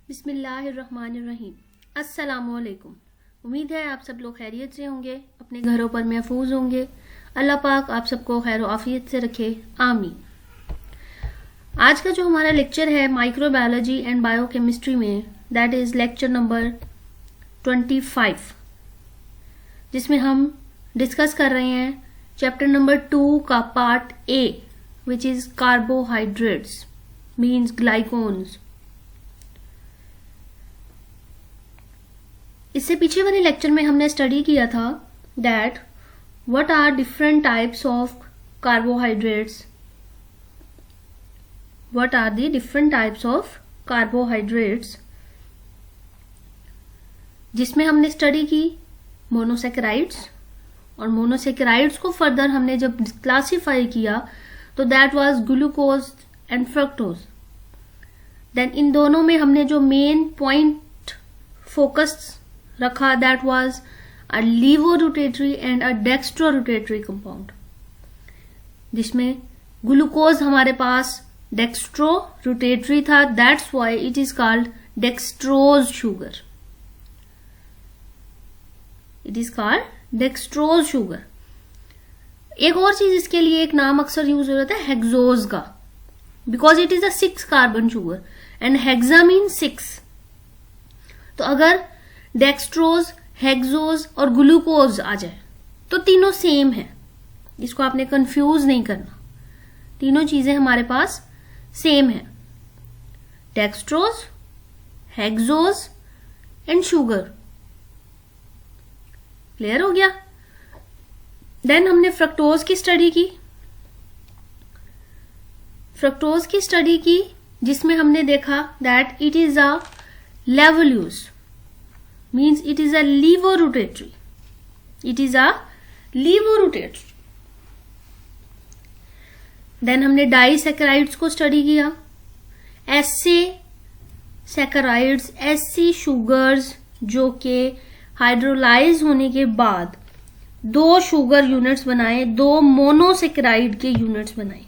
बिस्मिल्लाहिर्रहमानिर्रहीम। अस्सलामुअलैकुम। उम्मीद है आप सब लोग खैरियत से होंगे, अपने घरों पर महफूज होंगे। अल्लाह पाक आप सबको खैर आफियत से रखे, आमीन। आज का जो हमारा लेक्चर है माइक्रोबायोलॉजी एंड बायोकेमिस्ट्री में, दैट इज लेक्चर नंबर 25, जिसमें हम डिस्कस कर रहे हैं चैप्टर नंबर 2 का part A, which is carbohydrates means glycones. इससे पीछे वाले लेक्चर में हमने स्टडी किया था that what are different types of carbohydrates, what are the different types of carbohydrates, जिसमें हमने स्टडी की मोनोसेकेराइड्स। और मोनोसेकेराइड्स को फर्दर हमने जब क्लासिफाई किया तो that was glucose and fructose. Then इन दोनों में हमने जो मेन पॉइंट फोकस रखा that was a levorotatory and a dextrorotatory compound, जिसमें ग्लूकोज हमारे पास डेक्स्ट्रोरोटेटरी था, that's why it is called dextrose sugar. It is called dextrose sugar. एक और चीज इसके लिए एक नाम अक्सर यूज हो जाता है हेक्सोज का, because it is a 6 carbon sugar and hexa mean 6। तो अगर डेक्सट्रोज, हेक्सोज और ग्लूकोज आ जाए तो तीनों सेम है, इसको आपने कंफ्यूज नहीं करना। तीनों चीजें हमारे पास सेम है, dextrose, hexose and sugar. Clear हो गया? देन हमने फ्रक्टोज की स्टडी की। फ्रक्टोज की स्टडी की जिसमें हमने देखा that it is a levulose, means it is a levorotatory. It is a levorotatory. Then हमने डाइसैकेराइड्स को स्टडी किया। ऐसे सैकेराइड्स, ऐसी शुगर्स जो कि हाइड्रोलाइज होने के बाद 2 शुगर यूनिट्स बनाए, 2 मोनोसेकेराइड के यूनिट्स बनाए,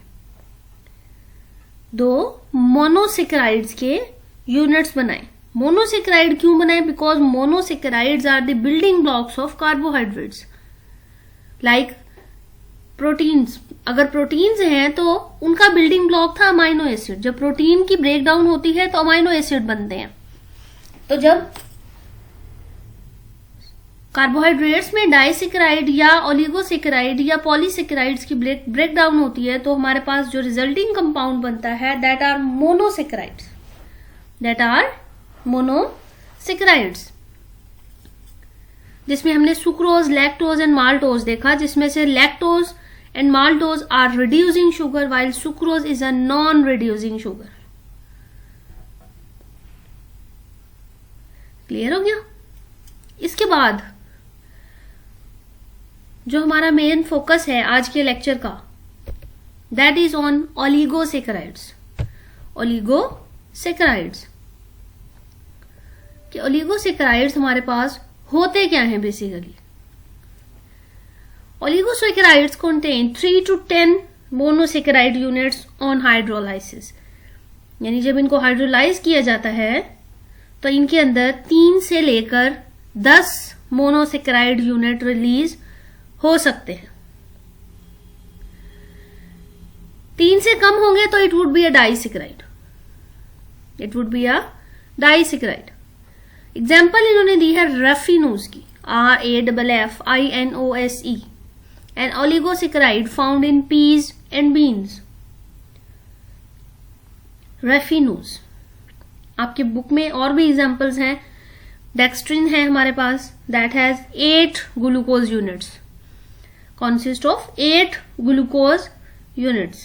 2 मोनोसेकेराइड्स के यूनिट्स बनाए। मोनोसेकेराइड क्यों बनाए? Because monosaccharides are the building blocks of carbohydrates. Like proteins, अगर प्रोटीन्स हैं तो उनका बिल्डिंग ब्लॉक था अमाइनो एसिड। जब प्रोटीन की ब्रेकडाउन होती है तो अमाइनो एसिड बनते हैं। तो जब कार्बोहाइड्रेट्स में डाइसेकेराइड या ओलिगोसेकेराइड या पॉलीसेकेराइड्स की ब्रेकडाउन होती है तो हमारे पास जो रिजल्टिंग कंपाउंड बनता है that are monosaccharides, that are monosaccharides, जिसमें हमने सुक्रोज, लैक्टोज एंड माल्टोज देखा, जिसमें से lactose and maltose are reducing sugar while sucrose is a non reducing sugar. Clear हो गया? इसके बाद जो हमारा मेन फोकस है आज के लेक्चर का that is on oligosaccharides. Oligosaccharides कि ओलिगोसेकेराइड्स हमारे पास होते क्या हैं basically. Oligosaccharides contain 3 to 10 monosaccharide units on hydrolysis, यानी जब इनको हाइड्रोलाइज किया जाता है तो इनके अंदर 3 से लेकर 10 मोनोसेकेराइड यूनिट रिलीज हो सकते हैं। 3 से कम होंगे तो it would be a disaccharide, it would be a disaccharide. Example इन्होंने दी है रफिनोज की, RAFFINOSE, an oligosaccharide found in peas and beans. Raffinose, आपके बुक में और भी एग्जाम्पल्स हैं। डेक्स्ट्रिन है हमारे पास, that has 8 glucose units, consist of 8 glucose units,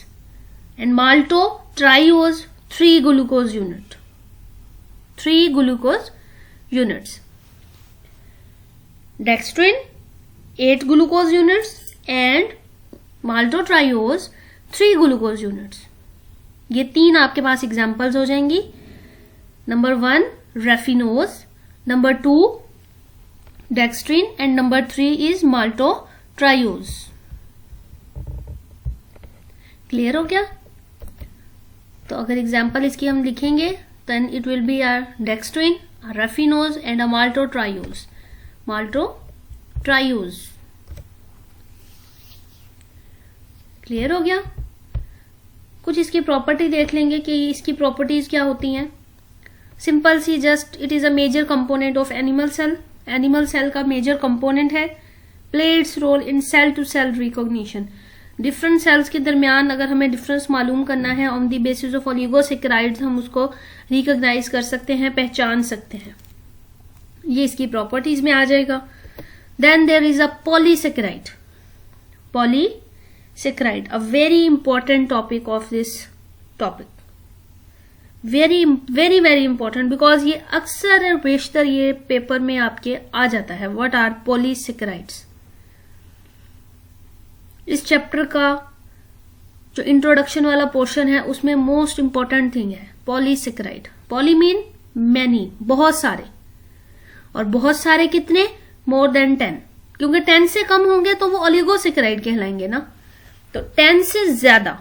and malto triose 3 glucose unit, 3 glucose units. Dextrin 8 glucose units and maltotriose 3 glucose units. ये 3 आपके पास एग्जाम्पल्स हो जाएंगी। Number 1 raffinose, number 2 dextrin and number 3 is maltotriose. Clear हो गया? तो अगर example इसकी हम लिखेंगे then it will be a dextrin, a raffinose and a maltotriose. Maltotriose. Clear हो गया? कुछ इसकी प्रॉपर्टी देख लेंगे कि इसकी प्रॉपर्टीज क्या होती हैं. सिंपल सी, just it is a major component of animal cell. Animal cell का मेजर कंपोनेंट है. Play its role in cell to cell recognition. Different cells के दरमियान अगर हमें डिफरेंस मालूम करना है on the basis of oligosaccharides, हम उसको रिकॉग्नाइज कर सकते हैं, पहचान सकते हैं. ये इसकी प्रॉपर्टीज में आ जाएगा. Then there is a polysaccharide. Polysaccharide, a very important topic of this topic. Very very very important, because ये अक्सर और बेशतर ये पेपर में आपके आ जाता है. What are polysaccharides? इस चैप्टर का जो इंट्रोडक्शन वाला पोर्शन है उसमें मोस्ट इंपॉर्टेंट थिंग है पॉलीसैकेराइड. पॉली मीन मैनी, बहुत सारे. और बहुत सारे कितने? More than 10. क्योंकि 10 से कम होंगे तो वो ओलिगोसैकेराइड कहलाएंगे ना. तो 10 से ज्यादा.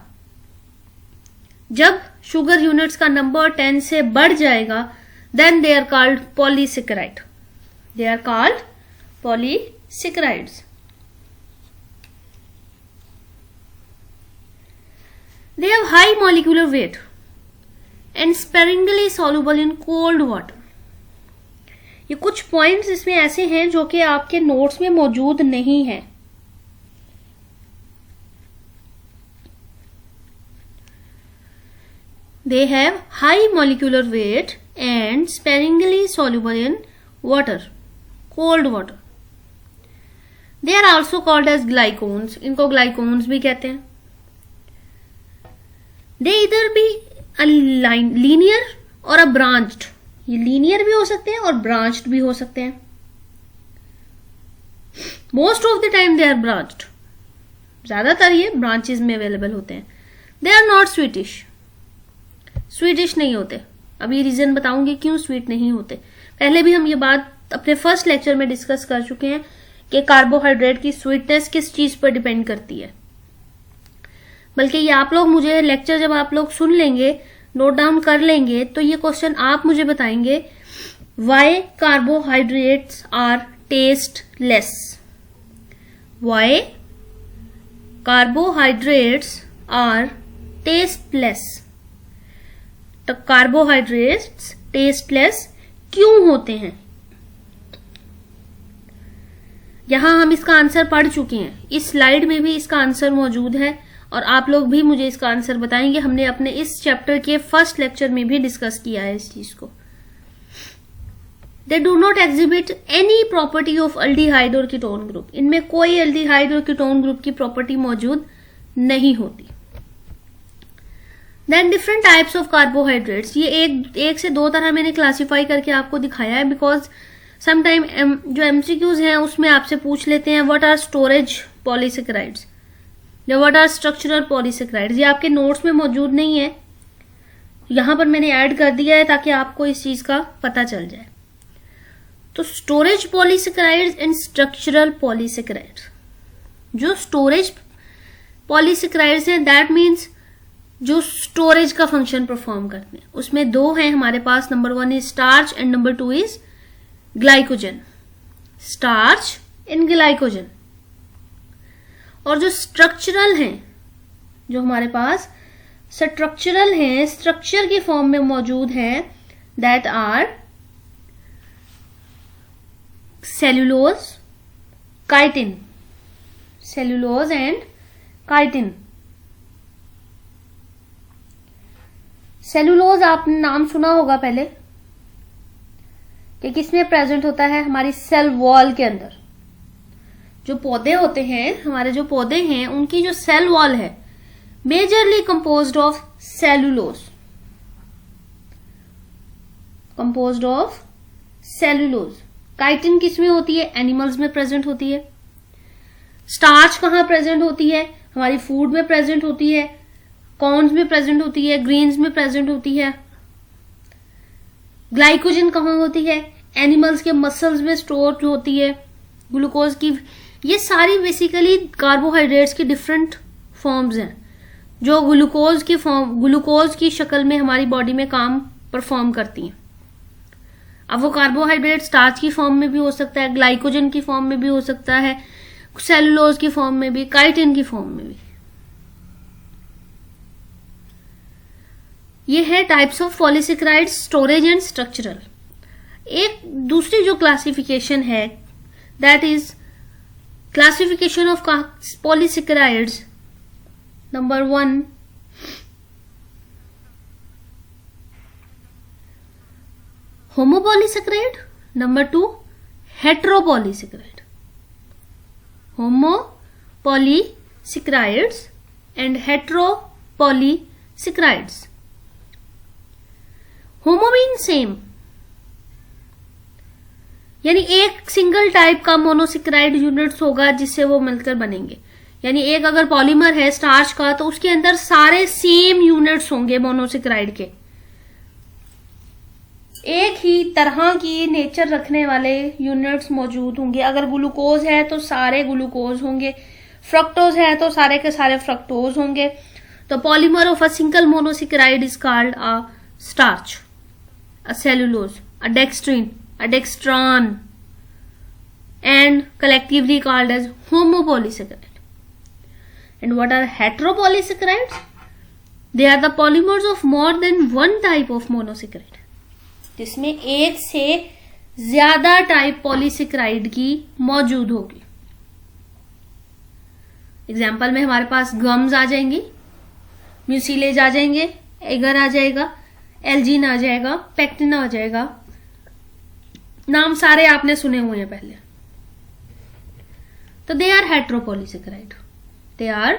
जब शुगर यूनिट्स का नंबर 10 से बढ़ जाएगा then they are called polysaccharide. They are called polysaccharides. They have high molecular weight and sparingly soluble in cold water. ये कुछ पॉइंट्स इसमें ऐसे हैं जो कि आपके नोट्स में मौजूद नहीं है. They have high molecular weight and sparingly soluble in water, cold water. They are also called as glycones. इनको ग्लाइकोन्स भी कहते हैं. They either be a linear or a branched. ये लीनियर भी हो सकते हैं और ब्रांच्ड भी हो सकते हैं. Most of the time they are branched. ज्यादातर ये ब्रांचेस में अवेलेबल होते हैं. They are not sweetish. Sweetish नहीं होते. अभी रीजन बताऊंगी क्यों स्वीट नहीं होते. पहले भी हम ये बात अपने फर्स्ट लेक्चर में डिस्कस कर चुके हैं कि कार्बोहाइड्रेट की स्वीटनेस किस चीज पर डिपेंड करती है. बल्कि ये आप लोग मुझे लेक्चर जब आप लोग सुन लेंगे, नोट डाउन कर लेंगे, तो ये क्वेश्चन आप मुझे बताएंगे, why carbohydrates are tasteless. Why carbohydrates are tasteless. तो कार्बोहाइड्रेट्स टेस्टलेस क्यों होते हैं? यहां हम इसका आंसर पढ़ चुके हैं. इस स्लाइड में भी इसका आंसर मौजूद है और आप लोग भी मुझे इसका आंसर बताएंगे. हमने अपने इस चैप्टर के फर्स्ट लेक्चर में भी डिस्कस किया है इस चीज को. They do not exhibit any property of aldehyde और कीटोन ग्रुप. इनमें कोई अल्डिहाइड और कीटोन ग्रुप की प्रॉपर्टी मौजूद नहीं होती. Then different types of carbohydrates. ये एक से दो तरह मैंने क्लासिफाई करके आपको दिखाया है, बिकॉज समटाइम जो एमसीक्यूज हैं उसमें आपसे पूछ लेते हैं व्हाट आर स्टोरेज पॉलीसैकेराइड्स या व्हाट आर स्ट्रक्चरल पॉलीसैकेराइड्स. ये आपके नोट्स में मौजूद नहीं है, यहां पर मैंने ऐड कर दिया है ताकि आपको इस चीज का पता चल जाए. तो storage polysaccharides and structural polysaccharides. जो स्टोरेज पॉलीसैकेराइड्स हैं दैट मीन्स जो स्टोरेज का फंक्शन परफॉर्म करते हैं. उसमें दो हैं हमारे पास. Number 1 is starch and number 2 is glycogen. Starch and glycogen. और जो स्ट्रक्चरल हैं, जो हमारे पास स्ट्रक्चरल हैं, स्ट्रक्चर की फॉर्म में मौजूद हैं, that are cellulose, chitin. Cellulose and chitin. Cellulose आपने नाम सुना होगा पहले कि किसमें प्रेजेंट होता है? हमारी सेल वॉल के अंदर. जो पौधे होते हैं, हमारे जो पौधे हैं, उनकी जो सेल वॉल है majorly composed of cellulose. Composed of cellulose. Chitin किसमें होती है? एनिमल्स में प्रेजेंट होती है. स्टार्च कहां प्रेजेंट होती है? हमारी फूड में प्रेजेंट होती है, कॉर्न्स में प्रेजेंट होती है, ग्रीन्स में प्रेजेंट होती है. ग्लाइकोजन कहां होती है? एनिमल्स के मसल्स में स्टोर होती है. ग्लूकोज की, ये सारी बेसिकली कार्बोहाइड्रेट्स की डिफरेंट फॉर्म्स हैं जो ग्लूकोज की शक्ल में हमारी बॉडी में काम परफॉर्म करती हैं। अब वो कार्बोहाइड्रेट स्टार्च की फॉर्म में भी हो सकता है, ग्लाइकोजन की फॉर्म में भी हो सकता है, सेलुलोज की फॉर्म में भी, काइटिन की फॉर्म में भी। ये है types of polysaccharides, storage and structural. एक दूसरी जो क्लासिफिकेशन है, that is classification of polysaccharides. Number 1, homopolysaccharide. Number 2, heteropolysaccharide. homopolysaccharides and heteropolysaccharides. Homo mean same, यानी एक सिंगल टाइप का मोनोसेकेराइड यूनिट्स होगा जिससे वो मिलकर बनेंगे। यानी एक अगर पॉलीमर है स्टार्च का तो उसके अंदर सारे सेम यूनिट्स होंगे मोनोसेकेराइड के, एक ही तरह की नेचर रखने वाले यूनिट्स मौजूद होंगे। अगर ग्लूकोज है तो सारे ग्लूकोज होंगे, फ्रक्टोज है तो सारे के सारे फ्रक्टोज होंगे। तो polymer of a single monosaccharide is called a starch, a cellulose, a dextrin, a dextran, and collectively called as homopolysaccharide. And what are heteropolysaccharides? They are the polymers of more than one type of monosaccharide, जिसमें एक से ज्यादा type polysaccharide की मौजूद होगी। Example में हमारे पास gums आ जाएंगी, म्यूसिलेज आ जाएंगे, एगर आ जाएगा, एल्जीन आ जाएगा, पेक्टिन आ जाएगा। नाम सारे आपने सुने हुए हैं पहले। तो they are heteropolysaccharide, they are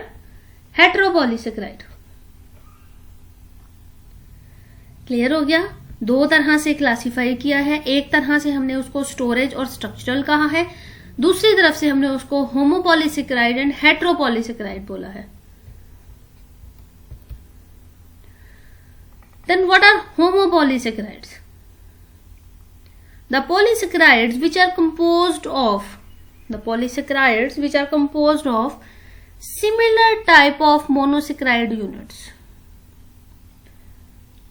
heteropolysaccharide. Clear हो गया? दो तरह से क्लासिफाई किया है। एक तरह से हमने उसको स्टोरेज और स्ट्रक्चरल कहा है, दूसरी तरफ से हमने उसको होमोपॉलीसेकेराइड एंड हेटेरोपॉलीसेकेराइड बोला है। Then what are homopolysaccharides? The polysaccharides which are composed of similar type of monosaccharide units.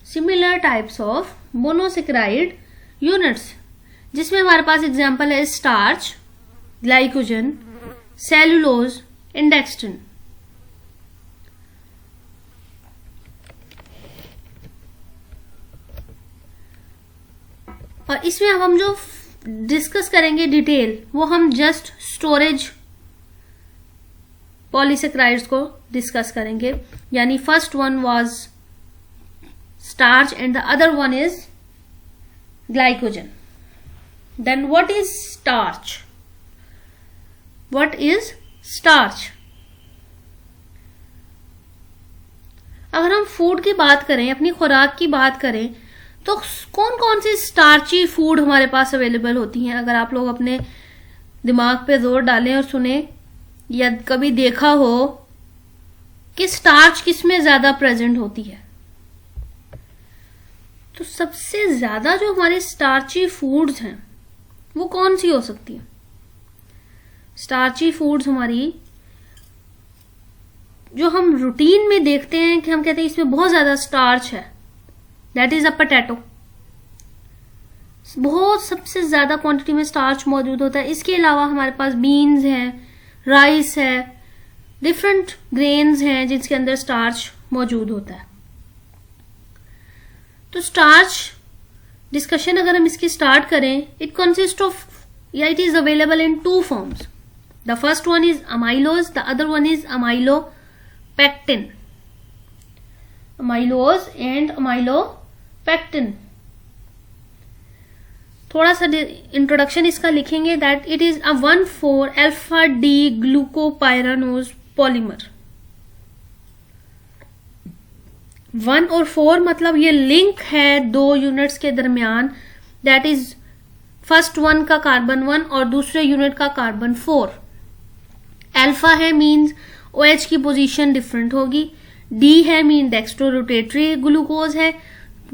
Similar types of monosaccharide units, जिसमें हमारे पास एग्जाम्पल है starch, glycogen, cellulose and dextrin. और इसमें अब हम जो डिस्कस करेंगे डिटेल, वो हम जस्ट स्टोरेज पॉलीसेकेराइड्स को डिस्कस करेंगे। यानी first one was starch and the other one is glycogen. Then what is starch? What is starch? अगर हम फूड की बात करें, अपनी खुराक की बात करें, तो कौन कौन सी स्टार्ची फूड हमारे पास अवेलेबल होती हैं? अगर आप लोग अपने दिमाग पे जोर डालें और सुने या कभी देखा हो कि स्टार्च किस में ज्यादा प्रेजेंट होती है, तो सबसे ज्यादा जो हमारे स्टार्ची फूड्स हैं वो कौन सी हो सकती है? स्टार्ची फूड्स हमारी जो हम रूटीन में देखते हैं कि हम कहते हैं इसमें बहुत ज्यादा स्टार्च है, दैट इज अ पोटैटो। बहुत सबसे ज्यादा क्वांटिटी में स्टार्च मौजूद होता है। इसके अलावा हमारे पास बीन्स हैं, राइस है, डिफरेंट ग्रेन्स हैं जिसके अंदर स्टार्च मौजूद होता है। तो स्टार्च डिस्कशन अगर हम इसकी स्टार्ट करें, इट कंसिस्ट ऑफ, या it is available in two forms. The first one is amylose, the other one is amylopectin. Amylose and amylopectin. थोड़ा सा इंट्रोडक्शन इसका लिखेंगे, that it is a 1,4 alpha D glucopyranose polymer. 1 और 4 मतलब ये link है दो यूनिट्स के दरमियान, दैट इज फर्स्ट वन का कार्बन 1 और दूसरे यूनिट का कार्बन 4। अल्फा है मीन्स OH की पोजीशन डिफरेंट होगी, डी है मीन डेक्स्ट्रो रोटेटरी ग्लूकोज है,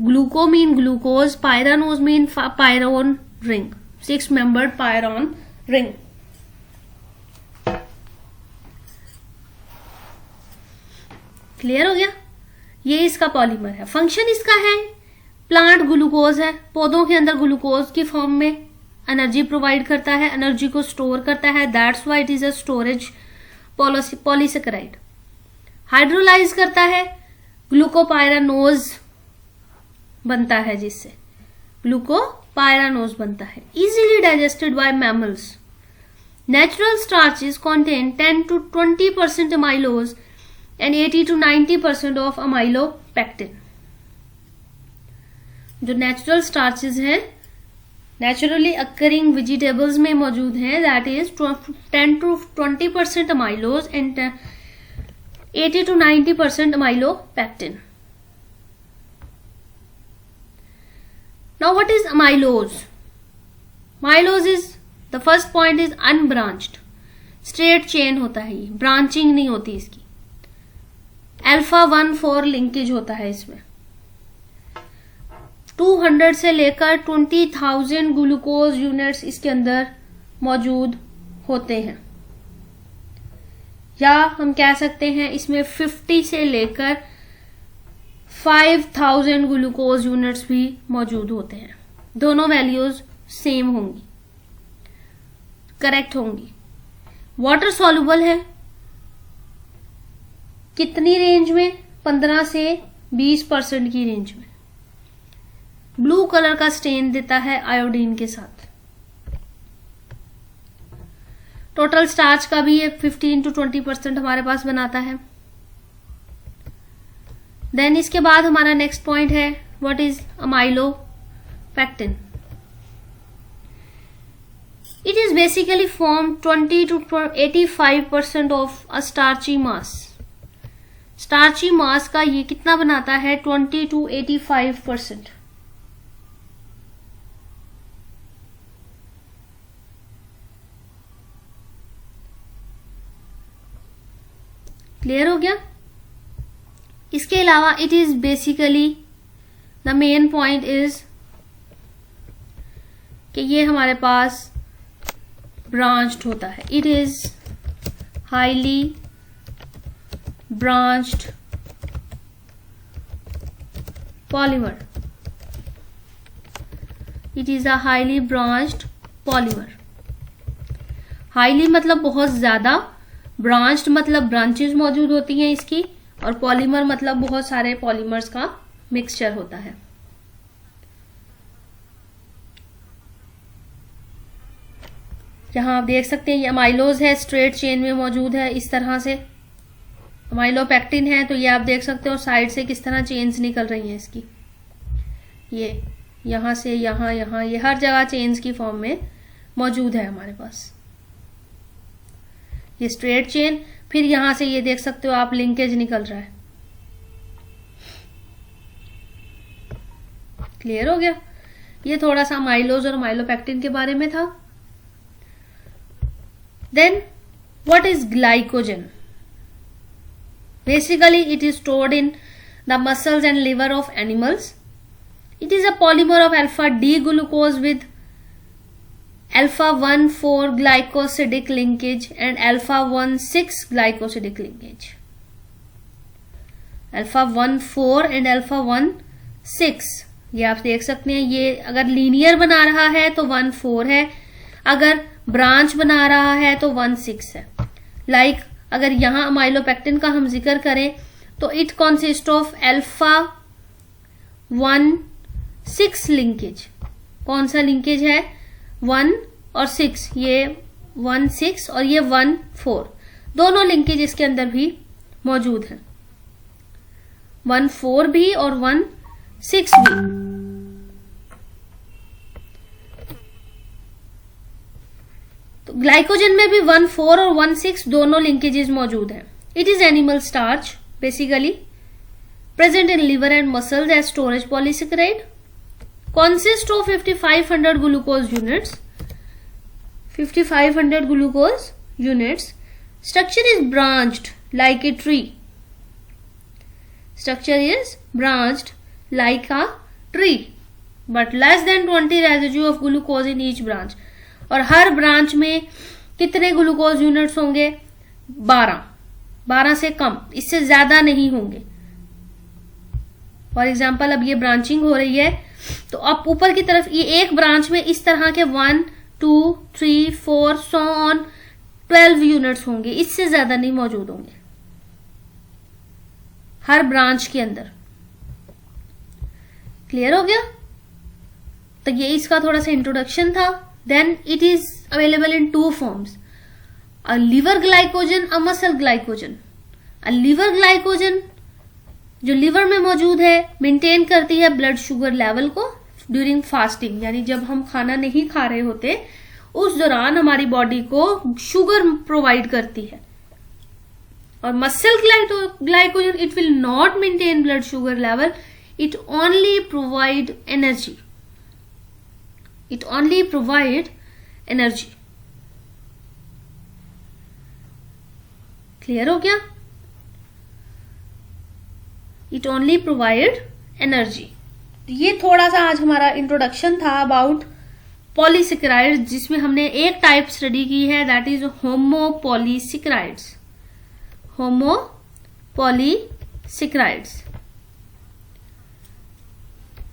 gluco mean glucose, pyranose mean pyran ring, 6 membered pyran ring. Clear हो गया? ये इसका पॉलीमर है। फंक्शन इसका है प्लांट ग्लूकोज है, पौधों के अंदर ग्लूकोज की फॉर्म में एनर्जी प्रोवाइड करता है, एनर्जी को स्टोर करता है, that's why it is a storage polysaccharide. Hydrolyse करता है, ग्लूकोपाइरानोज बनता है, जिससे ग्लूकोपाइरानोज बनता है। Easily digested by mammals. Natural starches contain 10 to 20% amylose and 80 to 90% of amylopectin। जो नेचुरल स्टार्चेस हैं, नेचुरली अकरिंग वेजिटेबल्स में मौजूद हैं, that is 10 to 20% amylose and 80 to 90% amylopectin। Now what is amylose? Amylose is the first point is unbranched, straight chain होता है, ये branching नहीं होती इसकी। अल्फा 1,4 लिंकेज होता है इसमें। 200 से लेकर 20,000 ग्लूकोज यूनिट्स इसके अंदर मौजूद होते हैं, या हम कह सकते हैं इसमें 50 से लेकर 5,000 ग्लूकोज यूनिट्स भी मौजूद होते हैं। दोनों वैल्यूज सेम होंगी, करेक्ट होंगी। वाटर सॉल्युबल है, कितनी रेंज में? 15 से 20% की रेंज में। ब्लू कलर का स्टेन देता है आयोडीन के साथ। टोटल स्टार्च का भी ये 15 to 20% हमारे पास बनाता है। देन इसके बाद हमारा नेक्स्ट पॉइंट है, what is amylopectin. It is basically formed 20 to 85% of a starchy mass। Starchy mass का ये कितना बनाता है? 20 to 85%। क्लियर हो गया? इसके अलावा it is basically the main point is कि ये हमारे पास ब्रांच्ड होता है। It is highly branched polymer. It is a highly branched polymer. Highly मतलब बहुत ज्यादा, ब्रांच्ड मतलब ब्रांचेस मौजूद होती हैं इसकी, और पॉलीमर मतलब बहुत सारे पॉलीमर्स का मिक्सचर होता है। यहां आप देख सकते हैं ये अमाइलोज है, स्ट्रेट चेन में मौजूद है इस तरह से। अमाइलोपेक्टिन है तो ये आप देख सकते हो साइड से किस तरह चेन्स निकल रही हैं इसकी। ये यहां से यहां, ये हर जगह चेन्स की फॉर्म में मौजूद है हमारे पास। ये स्ट्रेट चेन, फिर यहां से ये देख सकते हो आप लिंकेज निकल रहा है। क्लियर हो गया? ये थोड़ा सा अमाइलोज और अमाइलोपेक्टिन के बारे में था। Then what is glycogen? Basically it is stored in the muscles and liver of animals. It is a polymer of alpha D glucose with alpha 1,4 glycosidic linkage and alpha 1,6 glycosidic linkage. alpha 1,4 and alpha 1,6 ये आप देख सकते हैं। ये अगर linear बना रहा है तो 1,4 है, अगर ब्रांच बना रहा है तो 1,6 है। लाइक अगर यहां अमाइलोपेक्टिन का हम जिक्र करें तो it consist of alpha 1,6 linkage. कौन सा लिंकेज है? 1 और 6। ये 1,6 और ये 1,4 दोनों लिंकेज इसके अंदर भी मौजूद है। 1,4 भी और 1,6 भी। तो ग्लाइकोजन में भी 1,4 और 1,6 दोनों लिंकेजेस मौजूद हैं। It is animal starch basically present in liver and muscles as storage polysaccharide, consist of 5,500 glucose units. 5,500 glucose units. Structure is branched like a tree. Structure is branched like a tree, but less than 20 residue of glucose in each branch. और हर branch में कितने glucose units होंगे? 12 से कम, इससे ज्यादा नहीं होंगे। For example अब ये ब्रांचिंग हो रही है, तो अब ऊपर की तरफ ये एक ब्रांच में इस तरह के 1 2 3 4 सो ऑन 12 यूनिट्स होंगे, इससे ज्यादा नहीं मौजूद होंगे हर ब्रांच के अंदर। क्लियर हो गया? तो ये इसका थोड़ा सा इंट्रोडक्शन था। Then it is available in 2 forms, a liver glycogen, a muscle glycogen. A liver glycogen जो लिवर में मौजूद है मेंटेन करती है ब्लड शुगर लेवल को ड्यूरिंग फास्टिंग, यानी जब हम खाना नहीं खा रहे होते उस दौरान हमारी बॉडी को शुगर प्रोवाइड करती है। और muscle glycogen it will not maintain blood sugar level, it only provide energy. It only provide energy. Clear हो गया? It only provide energy. ये थोड़ा सा आज हमारा इंट्रोडक्शन था अबाउट पॉलीसेकेराइड्स, जिसमें हमने एक टाइप स्टडी की है, दैट इज होमोपॉलीसेकेराइड्स। होमोपॉलीसेकेराइड्स।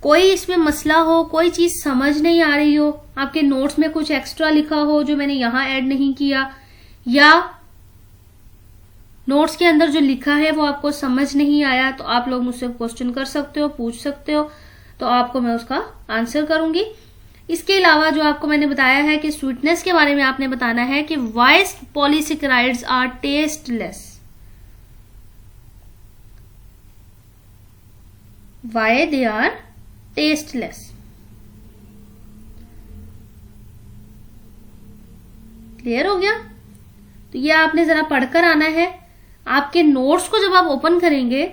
कोई इसमें मसला हो, कोई चीज समझ नहीं आ रही हो, आपके नोट्स में कुछ एक्स्ट्रा लिखा हो जो मैंने यहां ऐड नहीं किया, या नोट्स के अंदर जो लिखा है वो आपको समझ नहीं आया, तो आप लोग मुझसे क्वेश्चन कर सकते हो, पूछ सकते हो, तो आपको मैं उसका आंसर करूंगी। इसके अलावा जो आपको मैंने बताया है कि स्वीटनेस के बारे में आपने बताना है कि why polysaccharides are tasteless, why they are tasteless. Clear हो गया? तो ये आपने जरा पढ़कर आना है। आपके नोट्स को जब आप ओपन करेंगे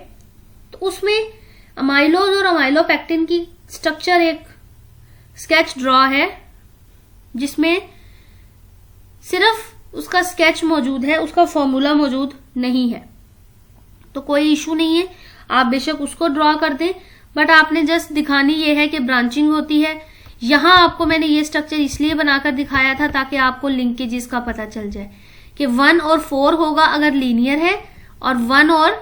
तो उसमें अमाइलोज और अमाइलोपेक्टिन की स्ट्रक्चर एक स्केच ड्रॉ है, जिसमें सिर्फ उसका स्केच मौजूद है, उसका फॉर्मूला मौजूद नहीं है। तो कोई इशू नहीं है, आप बेशक उसको ड्रॉ कर दें, बट आपने जस्ट दिखानी ये है कि ब्रांचिंग होती है। यहां आपको मैंने ये स्ट्रक्चर इसलिए बनाकर दिखाया था ताकि आपको लिंकेजेस का पता चल जाए कि 1 और 4 होगा अगर लीनियर है, और 1 और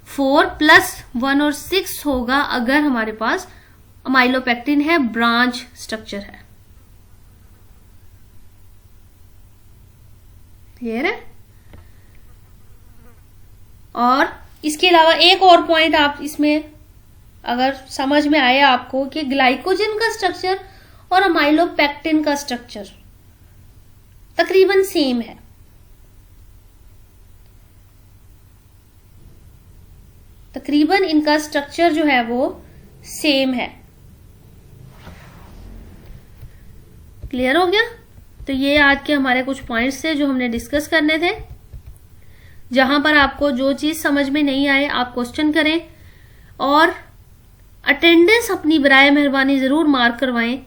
4 प्लस 1 और 6 होगा अगर हमारे पास अमाइलोपेक्टिन है, ब्रांच स्ट्रक्चर है। क्लियर है? और इसके अलावा एक और पॉइंट आप इसमें अगर समझ में आए आपको कि ग्लाइकोजन का स्ट्रक्चर और अमाइलोपेक्टिन का स्ट्रक्चर तकरीबन सेम है। तकरीबन इनका स्ट्रक्चर जो है वो सेम है। क्लियर हो गया? तो ये आज के हमारे कुछ पॉइंट्स थे जो हमने डिस्कस करने थे। जहां पर आपको जो चीज समझ में नहीं आए आप क्वेश्चन करें, और अटेंडेंस अपनी बराए मेहरबानी जरूर मार्क करवाएं।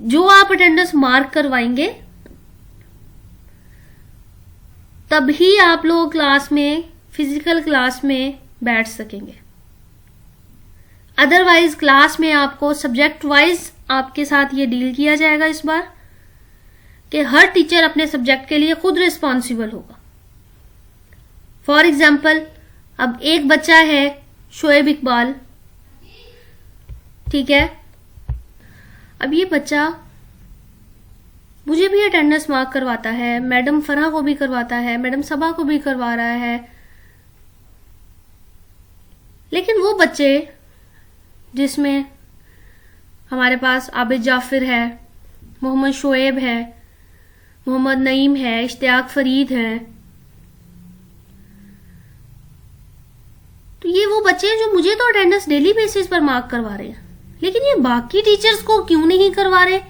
जो आप अटेंडेंस मार्क करवाएंगे तभी आप लोग क्लास में, फिजिकल क्लास में बैठ सकेंगे। अदरवाइज क्लास में आपको सब्जेक्ट वाइज आपके साथ ये डील किया जाएगा इस बार कि हर टीचर अपने सब्जेक्ट के लिए खुद रिस्पॉन्सिबल होगा। फॉर एग्जाम्पल, अब एक बच्चा है शोएब इकबाल, ठीक है, अब ये बच्चा मुझे भी अटेंडेंस मार्क करवाता है, मैडम फरहा को भी करवाता है, मैडम सबा को भी करवा रहा है, लेकिन वो बच्चे जिसमें हमारे आबिद जाफिर है, मोहम्मद शोएब है, मोहम्मद नईम है, इश्तियाक फरीद है, तो ये वो बच्चे हैं जो मुझे तो अटेंडेंस डेली बेसिस पर मार्क करवा रहे हैं, लेकिन ये बाकी टीचर्स को क्यों नहीं करवा रहे,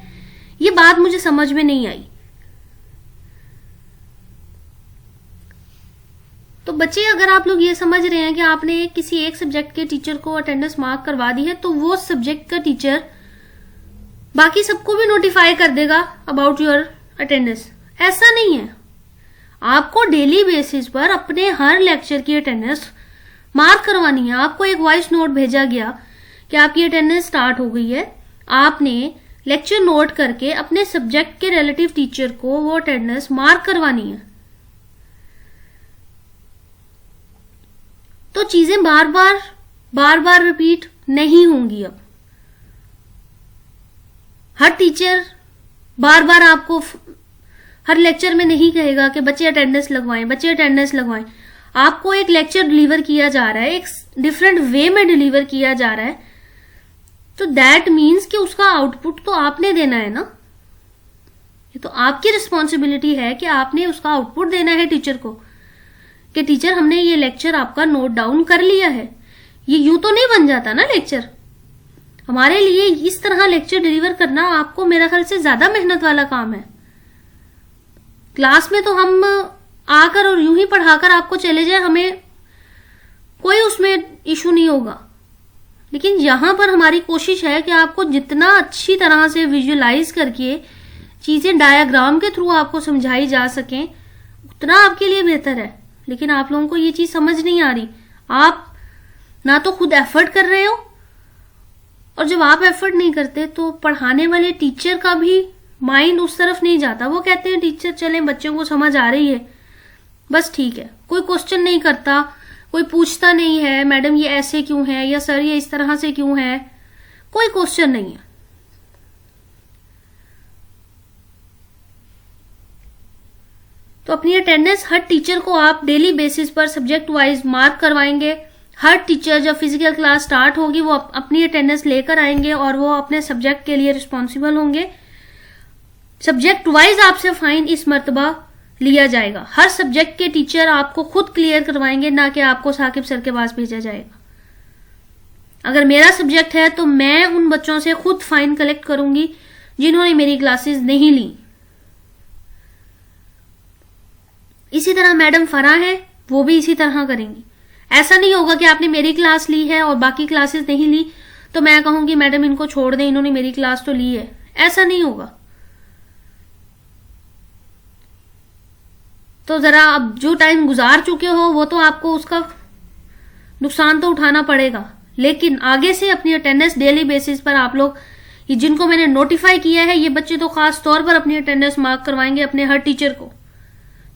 ये बात मुझे समझ में नहीं आई। तो बच्चे, अगर आप लोग ये समझ रहे हैं कि आपने किसी एक सब्जेक्ट के टीचर को अटेंडेंस मार्क करवा दी है, तो वो सब्जेक्ट का टीचर बाकी सबको भी नोटिफाई कर देगा अबाउट योर अटेंडेंस। ऐसा नहीं है, आपको डेली बेसिस पर अपने हर लेक्चर की अटेंडेंस मार्क करवानी है। आपको एक वॉइस नोट भेजा गया कि आपकी अटेंडेंस स्टार्ट हो गई है, आपने लेक्चर नोट करके अपने सब्जेक्ट के रिलेटिव टीचर को वो अटेंडेंस मार्क करवानी है। तो चीजें बार बार रिपीट नहीं होंगी। अब हर टीचर बार बार आपको हर लेक्चर में नहीं कहेगा कि बच्चे अटेंडेंस लगवाएं। आपको एक लेक्चर डिलीवर किया जा रहा है, एक डिफरेंट वे में डिलीवर किया जा रहा है, तो दैट मीन्स कि उसका आउटपुट तो आपने देना है ना। ये तो आपकी रिस्पॉन्सिबिलिटी है कि आपने उसका आउटपुट देना है टीचर को, कि टीचर हमने ये लेक्चर आपका नोट डाउन कर लिया है। ये यूं तो नहीं बन जाता ना लेक्चर। हमारे लिए इस तरह लेक्चर डिलीवर करना आपको मेरा ख्याल से ज्यादा मेहनत वाला काम है। क्लास में तो हम आकर और यूं ही पढ़ाकर आपको चले जाए, हमें कोई उसमें इशू नहीं होगा। लेकिन यहां पर हमारी कोशिश है कि आपको जितना अच्छी तरह से विजुअलाइज करके चीजें डायग्राम के थ्रू आपको समझाई जा सकें उतना आपके लिए बेहतर है। लेकिन आप लोगों को ये चीज समझ नहीं आ रही। आप ना तो खुद एफर्ट कर रहे हो, और जब आप एफर्ट नहीं करते तो पढ़ाने वाले टीचर का भी माइंड उस तरफ नहीं जाता। वो कहते हैं टीचर चलें, बच्चों को समझ आ रही है, बस ठीक है। कोई क्वेश्चन नहीं करता, कोई पूछता नहीं है मैडम ये ऐसे क्यों है, या सर ये इस तरह से क्यों है, कोई क्वेश्चन नहीं है। तो अपनी अटेंडेंस हर टीचर को आप डेली बेसिस पर सब्जेक्ट वाइज मार्क करवाएंगे। हर टीचर जब फिजिकल क्लास स्टार्ट होगी वो अपनी अटेंडेंस लेकर आएंगे और वो अपने सब्जेक्ट के लिए रिस्पॉन्सिबल होंगे। सब्जेक्ट वाइज आपसे फाइन इस मर्तबा लिया जाएगा। हर सब्जेक्ट के टीचर आपको खुद क्लियर करवाएंगे, ना कि आपको साकिब सर के पास भेजा जाएगा। अगर मेरा सब्जेक्ट है तो मैं उन बच्चों से खुद फाइन कलेक्ट करूंगी जिन्होंने मेरी क्लासेस नहीं ली। इसी तरह मैडम फरा है, वो भी इसी तरह करेंगी। ऐसा नहीं होगा कि आपने मेरी क्लास ली है और बाकी क्लासेस नहीं ली तो मैं कहूंगी मैडम इनको छोड़ दें, इन्होंने मेरी क्लास तो ली है। ऐसा नहीं होगा। तो जरा अब जो टाइम गुजार चुके हो वो तो आपको उसका नुकसान तो उठाना पड़ेगा, लेकिन आगे से अपनी अटेंडेंस डेली बेसिस पर आप लोग, ये जिनको मैंने नोटिफाई किया है ये बच्चे तो खास तौर पर अपनी अटेंडेंस मार्क करवाएंगे अपने हर टीचर को।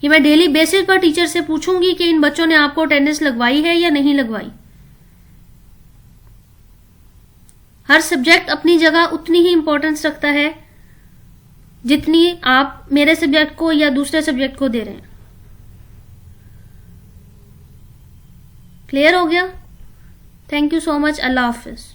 ये मैं डेली बेसिस पर टीचर से पूछूंगी कि इन बच्चों ने आपको अटेंडेंस लगवाई है या नहीं लगवाई। हर सब्जेक्ट अपनी जगह उतनी ही इंपॉर्टेंस रखता है जितनी आप मेरे सब्जेक्ट को या दूसरे सब्जेक्ट को दे रहे हैं। क्लियर हो गया? Thank you so much. Allah Hafiz.